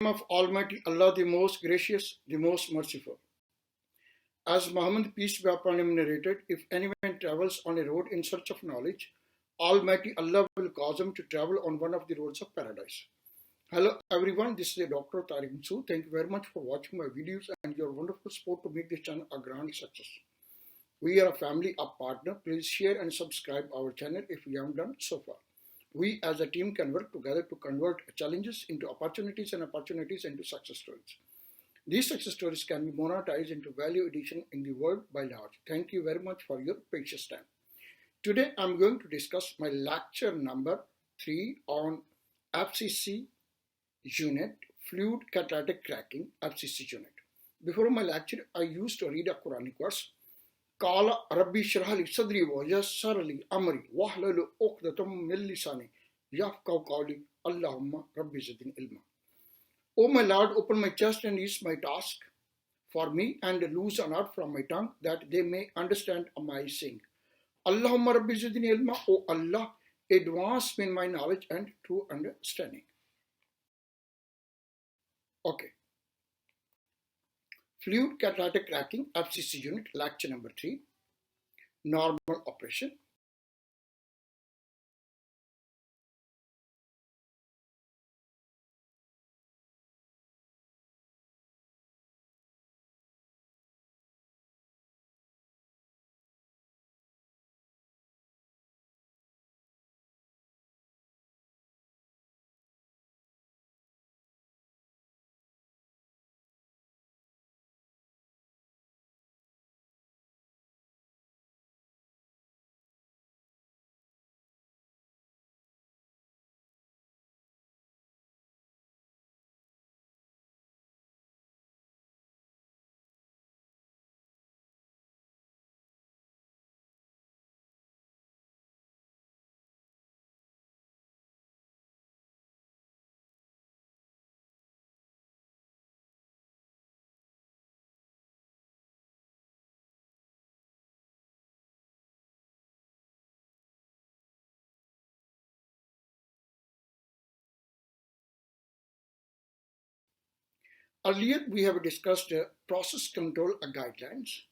of Almighty Allah, the most gracious, the most merciful. As Muhammad, peace be upon him, narrated, if anyone travels on a road in search of knowledge, Almighty Allah will cause him to travel on one of the roads of paradise. Hello everyone, this is Dr. Tariq Masood. Thank you very much for watching my videos and your wonderful support to make this channel a grand success. We are a family, a partner. Please share and subscribe our channel if you haven't done so far. We as a team can work together to convert challenges into opportunities and opportunities into success stories. These success stories can be monetized into value addition in the world by large. Thank you very much for your precious time. Today I'm going to discuss my lecture number 3 on FCC unit, Fluid Catalytic Cracking, FCC unit. Before my lecture, I used to read a Quranic verse. Qala Rabbi shrah li sadri wa yassir li amri wahlul 'uqdatam min lisani yafqahu qawli Allahumma Rabbi zidni ilma. O my Lord, open my chest and ease my task for me and loose an art from my tongue that they may understand my saying. Allahumma Rabbi zidni ilma. O Allah, advance me in my knowledge and true understanding. Okay. Fluid Catalytic Cracking, FCC unit, lecture number 3, normal operation. Earlier, we have discussed process control guidelines.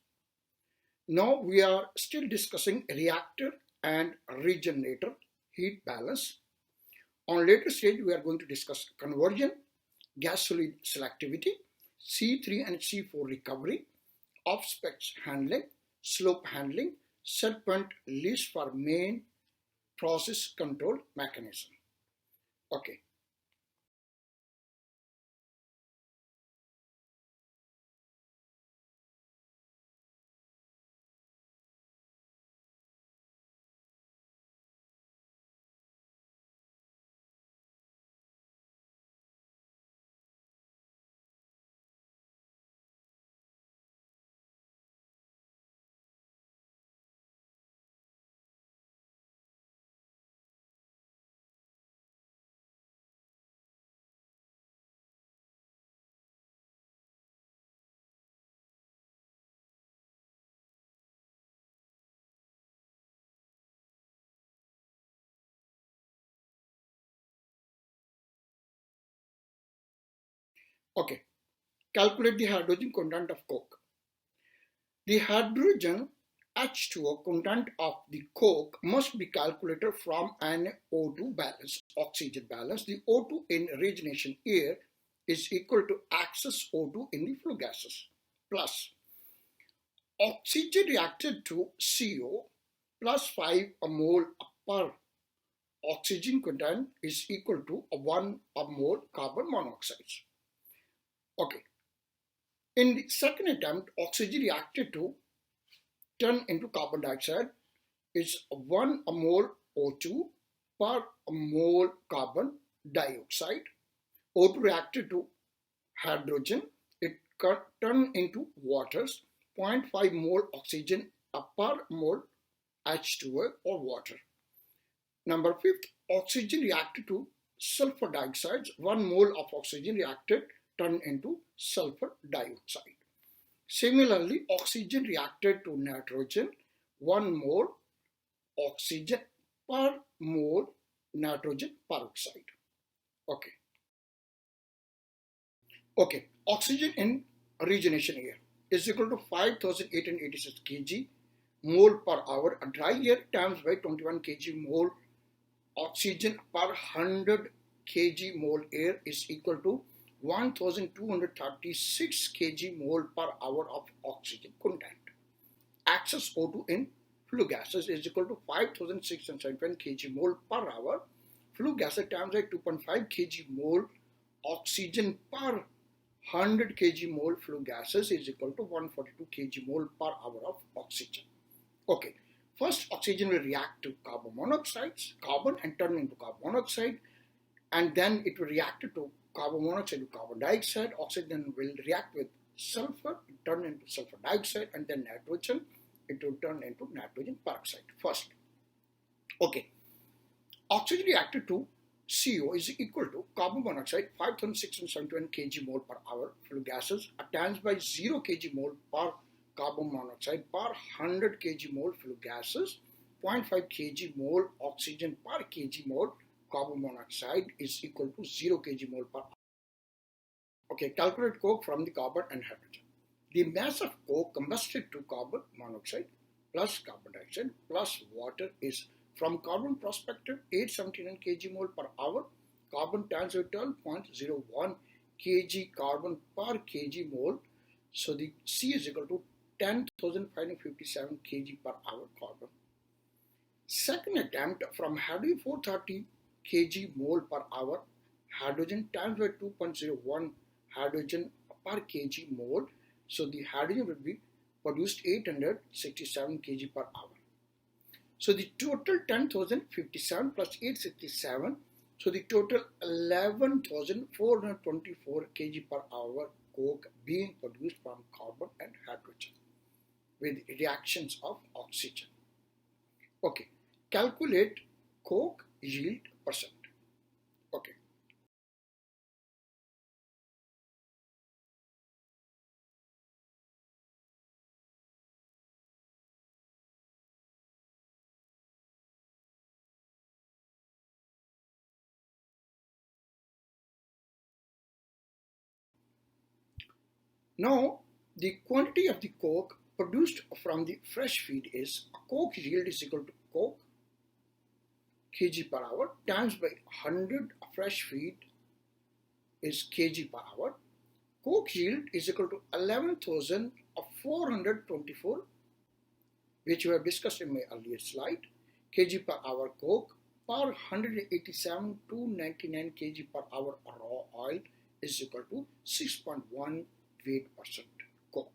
Now, we are still discussing reactor and regenerator heat balance. On later stage, we are going to discuss conversion, gas-solid selectivity, C3 and C4 recovery, off-specs handling, slope handling, set point list for main process control mechanism. Okay. Okay. Calculate the hydrogen content of Coke. The hydrogen H2O content of the Coke must be calculated from an O2 balance, oxygen balance. The O2 in regeneration air is equal to excess O2 in the flue gases plus oxygen reacted to CO plus 5 mole per oxygen content is equal to 1 mole carbon monoxide. Okay. In the second attempt, oxygen reacted to turn into carbon dioxide is 1 mole O2 per mole carbon dioxide. O2 reacted to hydrogen, it turned into waters, 0.5 mole oxygen per mole H2O or water. Number 5, oxygen reacted to sulfur dioxide, 1 mole of oxygen reacted turned into sulfur dioxide. Similarly, oxygen reacted to nitrogen, 1 mole oxygen per mole nitrogen peroxide. Okay. Okay, oxygen in regeneration air is equal to 5886 kg mole per hour. A dry air times by 21 kg mole oxygen per 100 kg mole air is equal to 1236 kg mole per hour of oxygen content. Excess O2 in flue gases is equal to 5671 kg mole per hour. Flue gases times by 2.5 kg mole oxygen per 100 kg mole flue gases is equal to 142 kg mole per hour of oxygen. Okay, first oxygen will react to carbon monoxide, carbon, and turn into carbon monoxide, and then it will react to carbon monoxide to carbon dioxide. Oxygen will react with sulfur, turn into sulfur dioxide, and then nitrogen, it will turn into nitrogen peroxide first. Okay, oxygen reacted to CO is equal to carbon monoxide 5671 kg mole per hour flue gases times by 0 kg mole per carbon monoxide per 100 kg mole flue gases, 0.5 kg mole oxygen per kg mole carbon monoxide is equal to 0 kg mole per hour. Okay, calculate coke from the carbon and hydrogen. The mass of coke combusted to carbon monoxide plus carbon dioxide plus water is from carbon perspective 879 kg mole per hour. Carbon times 12.01 kg carbon per kg mole. So the C is equal to 10,557 kg per hour carbon. Second attempt from hydrogen 430 kg mole per hour. Hydrogen times by 2.01 hydrogen per kg mole. So the hydrogen will be produced 867 kg per hour. So the total 10,057 plus 867. So the total 11,424 kg per hour coke being produced from carbon and hydrogen with reactions of oxygen. Okay, calculate coke yield percent. Okay. Now, the quantity of the coke produced from the fresh feed is coke yield is equal to coke kg per hour times by 100 fresh feed is kg per hour. Coke yield is equal to 11,424, which we have discussed in my earlier slide. Kg per hour coke per 187 to 99 kg per hour raw oil is equal to 6.1 weight% coke.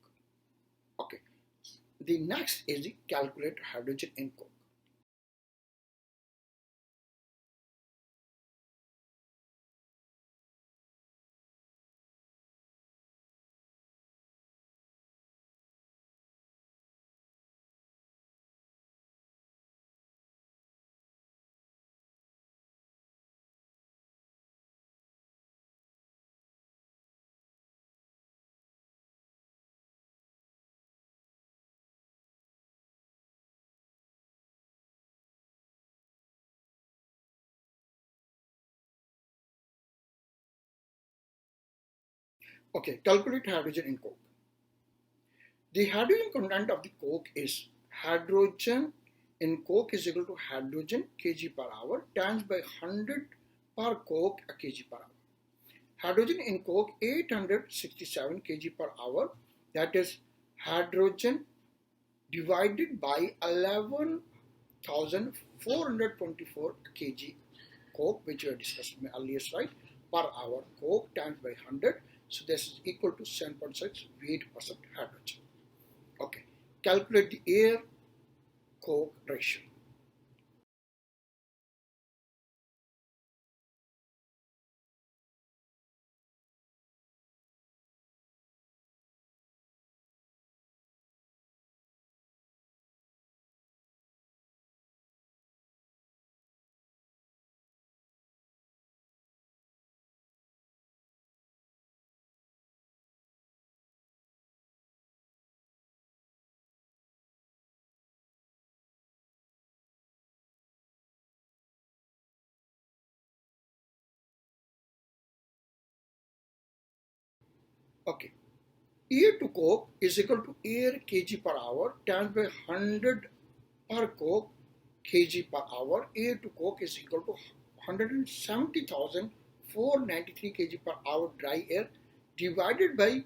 Okay. The next is the calculate hydrogen in coke. Okay, calculate hydrogen in coke. The hydrogen content of the coke is hydrogen in coke is equal to hydrogen kg per hour times by 100 per coke a kg per hour. Hydrogen in coke 867 kg per hour, that is hydrogen divided by 11,424 kg coke, which we have discussed in the earlier slide, per hour coke times by 100. So this is equal to 7.6 weight% hydrogen. Okay, calculate the air coke ratio. Okay. Air to coke is equal to air kg per hour times by 100 per coke kg per hour. Air to coke is equal to 170,493 kg per hour dry air divided by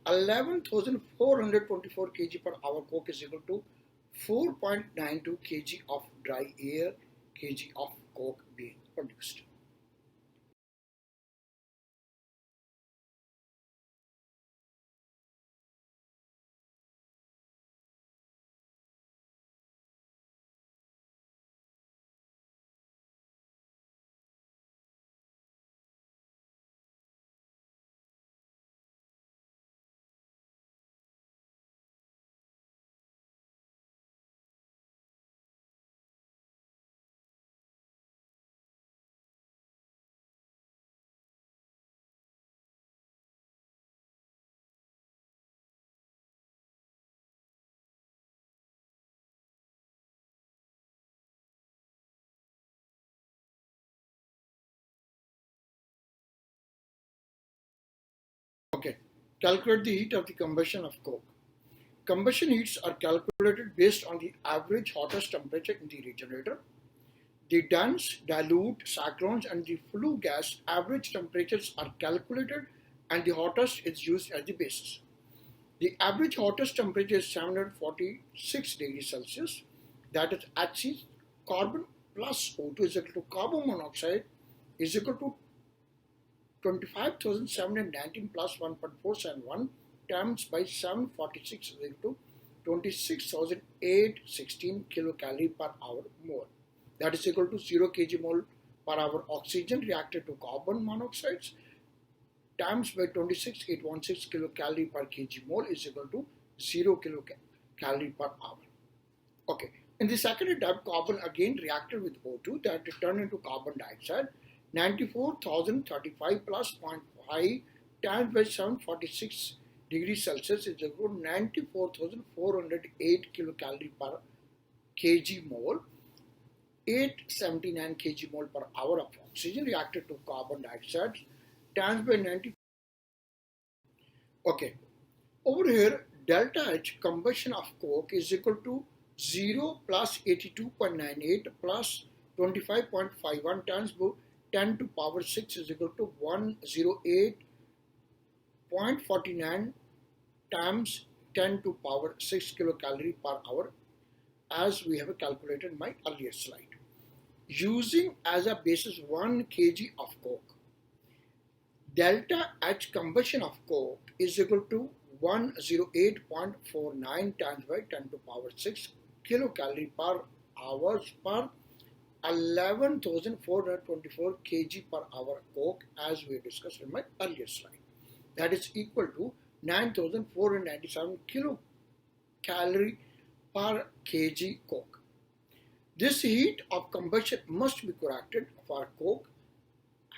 11,424 kg per hour coke is equal to 4.92 kg of dry air kg of coke being produced. Okay, calculate the heat of the combustion of coke. Combustion heats are calculated based on the average hottest temperature in the regenerator. The dense, dilute, cyclones and the flue gas average temperatures are calculated and the hottest is used as the basis. The average hottest temperature is 746 degrees Celsius, that is Hc, carbon plus O2 is equal to carbon monoxide is equal to 25,719 plus 1.471 times by 746 is equal to 26,816 kilocalorie per hour mole. That is equal to 0 kg mole per hour oxygen reacted to carbon monoxides times by 26,816 kilocalorie per kg mole is equal to 0 kilocalorie per hour. Okay. In the second step, carbon again reacted with O2 that turned into carbon dioxide. 94,035 plus 0.5 times by 746 degrees Celsius is equal to 94,408 kilocalorie per kg mole. 879 kg mole per hour of oxygen reacted to carbon dioxide times by 90. Okay, over here delta H combustion of coke is equal to 0 plus 82.98 plus 25.51 times 10 to power 6 is equal to 108.49 times 10 to power 6 kilocalorie per hour, as we have calculated in my earlier slide. Using as a basis 1 kg of coke, delta H combustion of coke is equal to 108.49 times by 10 to power 6 kilocalorie per hours per 11,424 kg per hour coke, as we discussed in my earlier slide. That is equal to 9,497 kilocalorie per kg coke. This heat of combustion must be corrected for coke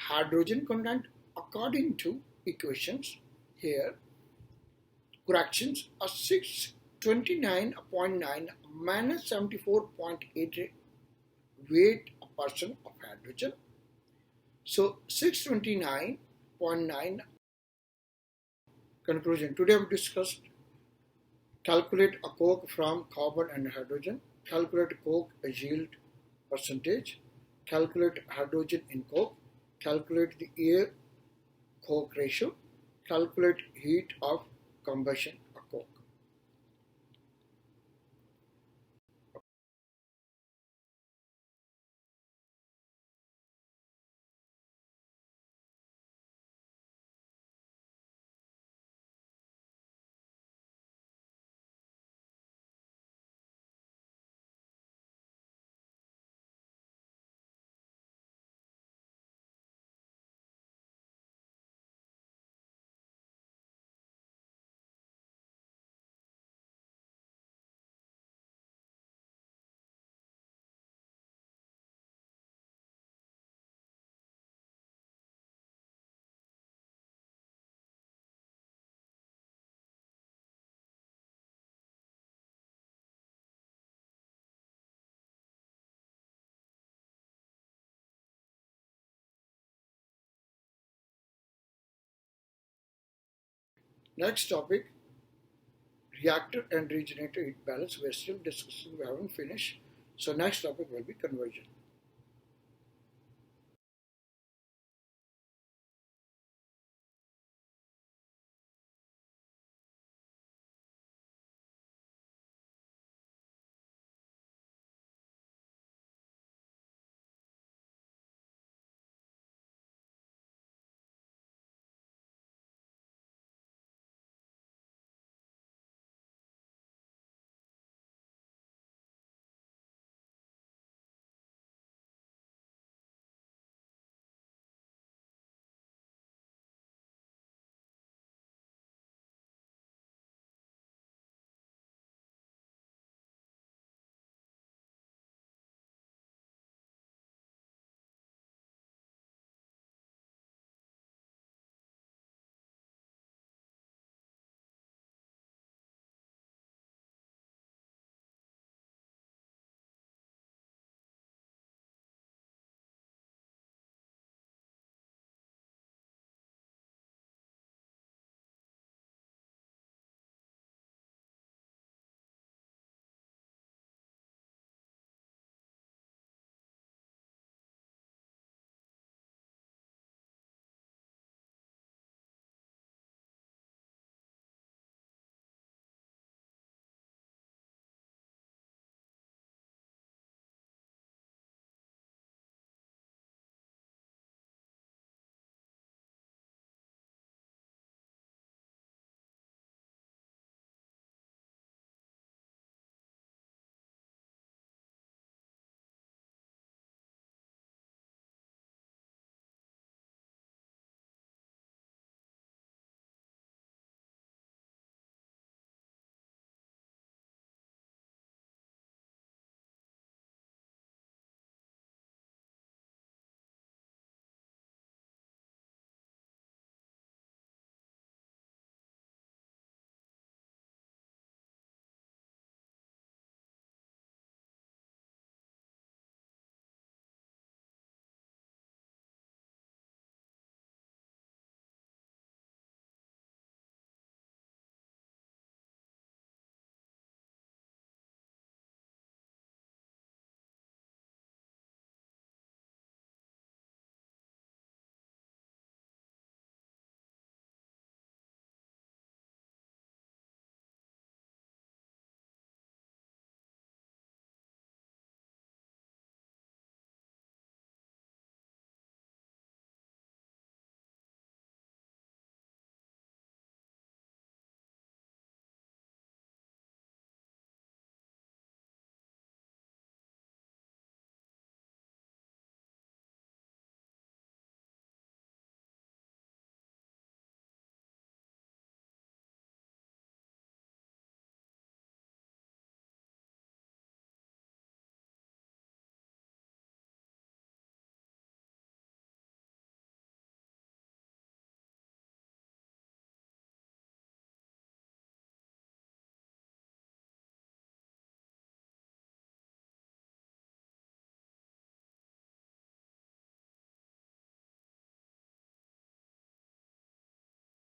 hydrogen content according to equations here. Corrections are 629.9 minus 74.8 weight a person of hydrogen. So 629.9. Conclusion. Today we discussed calculate a coke from carbon and hydrogen, calculate coke yield percentage, calculate hydrogen in coke, calculate the air coke ratio, calculate heat of combustion of coke. Next topic, reactor and regenerator heat balance. We're still discussing, we haven't finished. So next topic will be conversion.